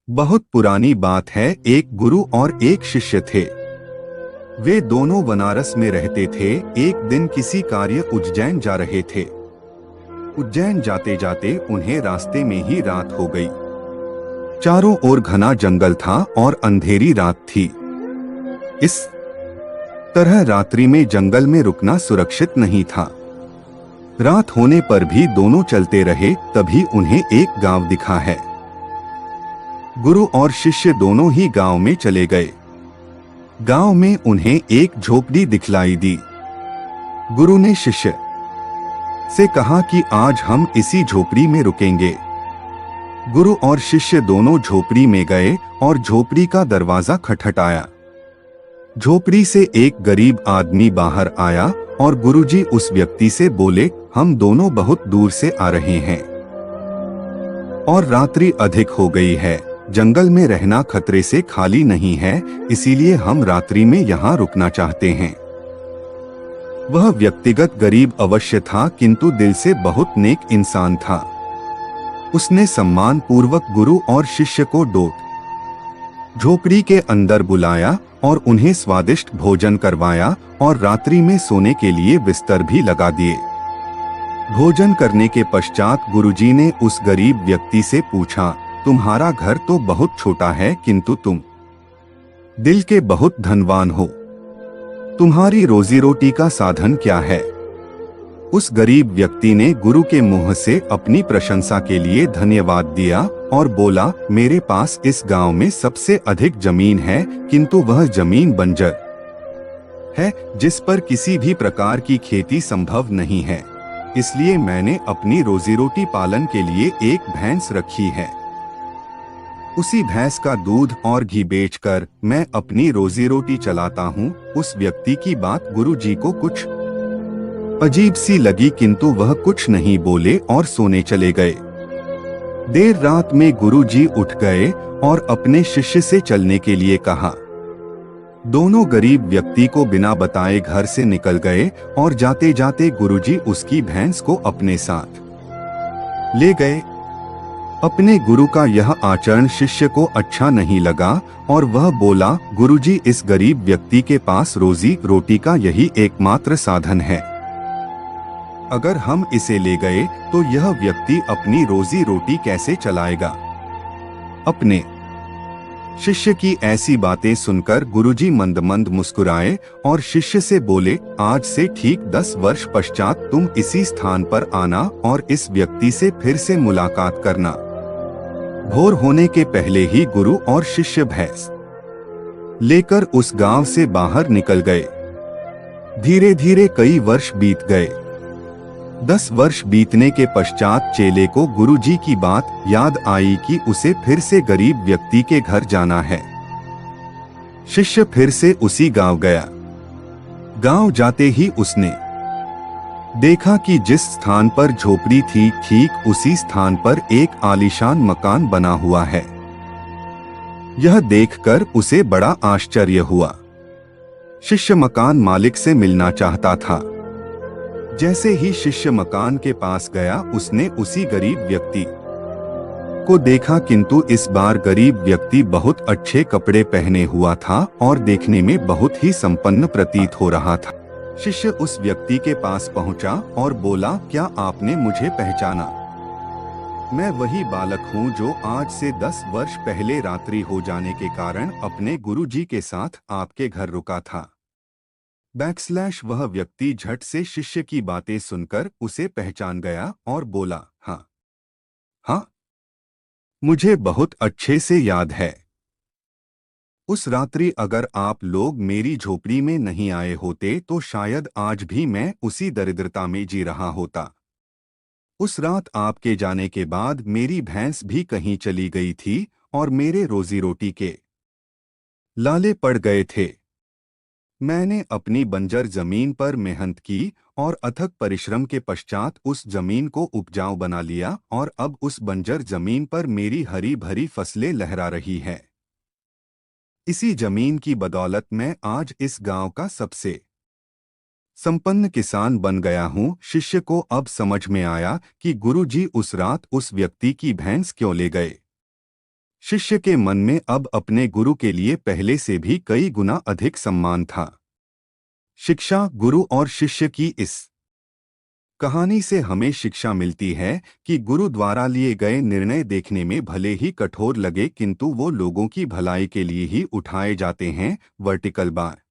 बहुत पुरानी बात है। एक गुरु और एक शिष्य थे। वे दोनों बनारस में रहते थे। एक दिन किसी कार्य उज्जैन जा रहे थे। उज्जैन जाते जाते उन्हें रास्ते में ही रात हो गई। चारों ओर घना जंगल था और अंधेरी रात थी। इस तरह रात्रि में जंगल में रुकना सुरक्षित नहीं था। रात होने पर भी दोनों चलते रहे। तभी उन्हें एक गांव दिखा है। गुरु और शिष्य दोनों ही गांव में चले गए। गांव में उन्हें एक झोपड़ी दिखलाई दी। गुरु ने शिष्य से कहा कि आज हम इसी झोपड़ी में रुकेंगे। गुरु और शिष्य दोनों झोपड़ी में गए और झोपड़ी का दरवाजा खटखटाया। झोपड़ी से एक गरीब आदमी बाहर आया और गुरुजी उस व्यक्ति से बोले, हम दोनों बहुत दूर से आ रहे हैं और रात्रि अधिक हो गई है। जंगल में रहना खतरे से खाली नहीं है, इसीलिए हम रात्रि में यहाँ रुकना चाहते हैं। वह व्यक्तिगत गरीब अवश्य था, किंतु दिल से बहुत नेक इंसान था। उसने सम्मान पूर्वक गुरु और शिष्य को झोपड़ी के अंदर बुलाया और उन्हें स्वादिष्ट भोजन करवाया और रात्रि में सोने के लिए बिस्तर भी लगा दिए। भोजन करने के पश्चात गुरुजी ने उस गरीब व्यक्ति से पूछा, तुम्हारा घर तो बहुत छोटा है, किंतु तुम दिल के बहुत धनवान हो। तुम्हारी रोजी रोटी का साधन क्या है? उस गरीब व्यक्ति ने गुरु के मुंह से अपनी प्रशंसा के लिए धन्यवाद दिया और बोला, मेरे पास इस गांव में सबसे अधिक जमीन है, किंतु वह जमीन बंजर है, जिस पर किसी भी प्रकार की खेती संभव नहीं है। इसलिए मैंने अपनी रोजी रोटी पालन के लिए एक भैंस रखी है। उसी भैंस का दूध और घी बेचकर मैं अपनी रोजी रोटी चलाता हूँ। उस व्यक्ति की बात गुरुजी को कुछ अजीब सी लगी, किंतु वह कुछ नहीं बोले और सोने चले गए। देर रात में गुरुजी उठ गए और अपने शिष्य से चलने के लिए कहा। दोनों गरीब व्यक्ति को बिना बताए घर से निकल गए और जाते जाते गुरुजी उसकी भैंस को अपने साथ ले गए। अपने गुरु का यह आचरण शिष्य को अच्छा नहीं लगा और वह बोला, गुरुजी, इस गरीब व्यक्ति के पास रोजी रोटी का यही एकमात्र साधन है। अगर हम इसे ले गए तो यह व्यक्ति अपनी रोजी रोटी कैसे चलाएगा? अपने शिष्य की ऐसी बातें सुनकर गुरुजी मंद मंद मुस्कुराए और शिष्य से बोले, आज से ठीक 10 वर्ष पश्चात तुम इसी स्थान पर आना और इस व्यक्ति से फिर से मुलाकात करना। भोर होने के पहले ही गुरु और शिष्य भैंस लेकर उस गांव से बाहर निकल गए। धीरे धीरे कई वर्ष बीत गए। 10 वर्ष बीतने के पश्चात चेले को गुरुजी की बात याद आई कि उसे फिर से गरीब व्यक्ति के घर जाना है। शिष्य फिर से उसी गांव गया। गांव जाते ही उसने देखा कि जिस स्थान पर झोपड़ी थी, ठीक उसी स्थान पर एक आलीशान मकान बना हुआ है। यह देखकर उसे बड़ा आश्चर्य हुआ। शिष्य मकान मालिक से मिलना चाहता था। जैसे ही शिष्य मकान के पास गया, उसने उसी गरीब व्यक्ति को देखा, किंतु इस बार गरीब व्यक्ति बहुत अच्छे कपड़े पहने हुआ था और देखने में बहुत ही संपन्न प्रतीत हो रहा था। शिष्य उस व्यक्ति के पास पहुंचा और बोला, क्या आपने मुझे पहचाना? मैं वही बालक हूं जो आज से 10 वर्ष पहले रात्रि हो जाने के कारण अपने गुरुजी के साथ आपके घर रुका था। वह व्यक्ति झट से शिष्य की बातें सुनकर उसे पहचान गया और बोला, हाँ हाँ, मुझे बहुत अच्छे से याद है। उस रात्रि अगर आप लोग मेरी झोपड़ी में नहीं आए होते तो शायद आज भी मैं उसी दरिद्रता में जी रहा होता। उस रात आपके जाने के बाद मेरी भैंस भी कहीं चली गई थी और मेरे रोजी रोटी के लाले पड़ गए थे। मैंने अपनी बंजर जमीन पर मेहनत की और अथक परिश्रम के पश्चात उस जमीन को उपजाऊ बना लिया और अब उस बंजर जमीन पर मेरी हरी भरी फसलें लहरा रही है। इसी जमीन की बदौलत मैं आज इस गांव का सबसे संपन्न किसान बन गया हूं। शिष्य को अब समझ में आया कि गुरुजी उस रात उस व्यक्ति की भैंस क्यों ले गए। शिष्य के मन में अब अपने गुरु के लिए पहले से भी कई गुना अधिक सम्मान था। शिक्षा, गुरु और शिष्य की इस कहानी से हमें शिक्षा मिलती है कि गुरु द्वारा लिए गए निर्णय देखने में भले ही कठोर लगे, किंतु वो लोगों की भलाई के लिए ही उठाए जाते हैं। Vertical bar.